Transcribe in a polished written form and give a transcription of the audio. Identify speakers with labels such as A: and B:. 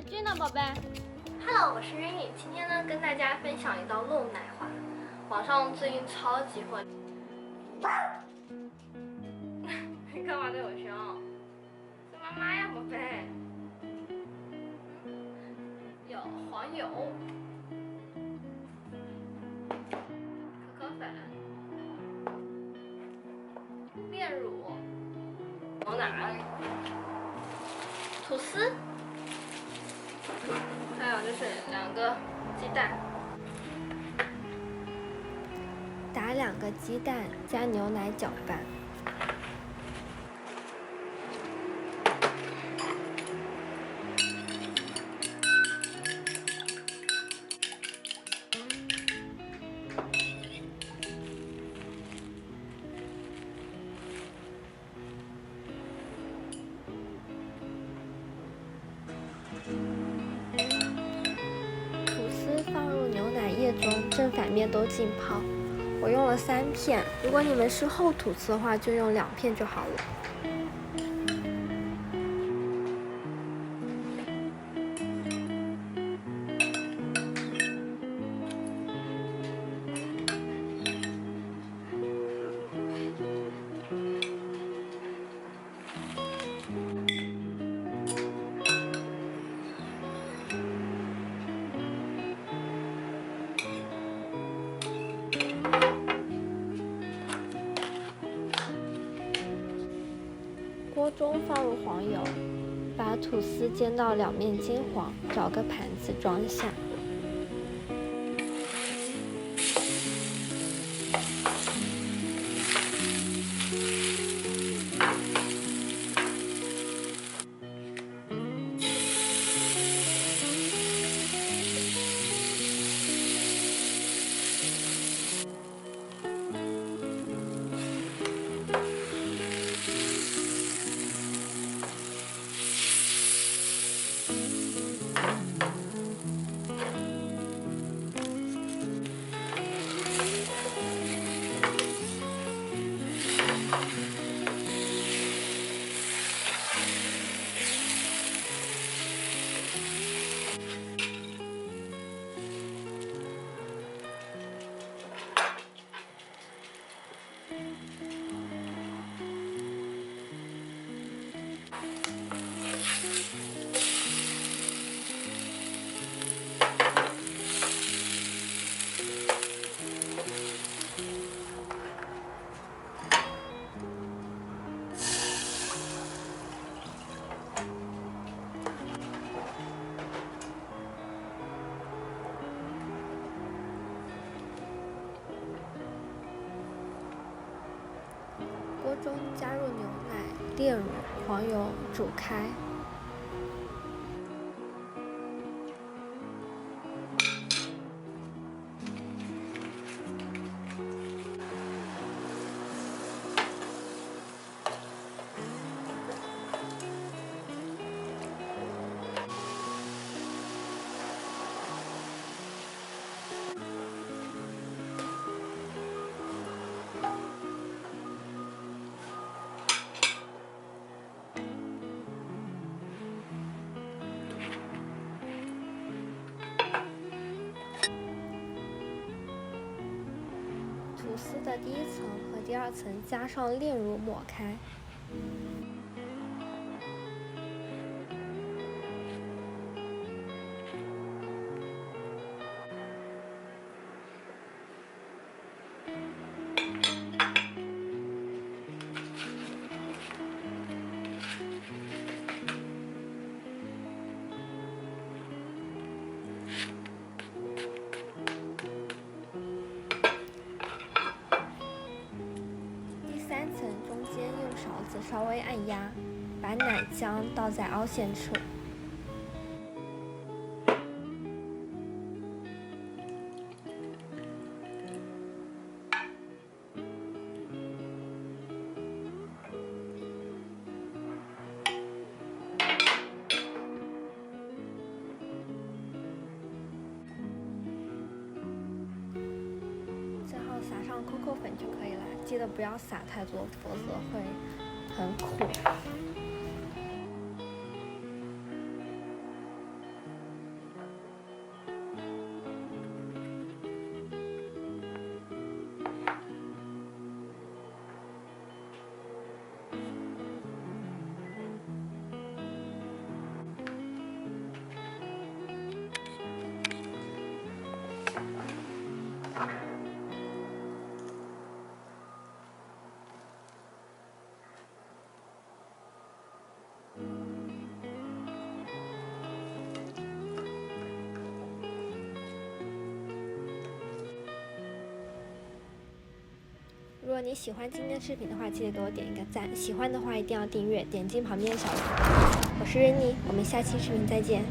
A: 君呢，宝贝
B: ？Hello， 我是 Rainy， 今天呢跟大家分享一道漏奶滑，网上最近超级火。你干嘛对我凶？是妈妈呀，宝贝。有黄油、可可粉、炼乳、牛奶、吐司。还有就是2个鸡蛋，
C: 打2个鸡蛋，加牛奶搅拌。放入牛奶液中，正反面都浸泡。我用了3片，如果你们是厚吐司的话，就用2片就好了。锅中放入黄油，把吐司煎到2面金黄，找个盘子装下。锅中加入牛奶、炼乳、黄油，煮开。的第一层和第二层加上炼乳抹开。中间用勺子稍微按压，把奶浆倒在凹陷处。撒上 COCO 粉就可以了，记得不要撒太多，否则会很苦。如果你喜欢今天的视频的话，记得给我点一个赞。喜欢的话一定要订阅，点击旁边的小铃铛。我是 Rainy，我们下期视频再见。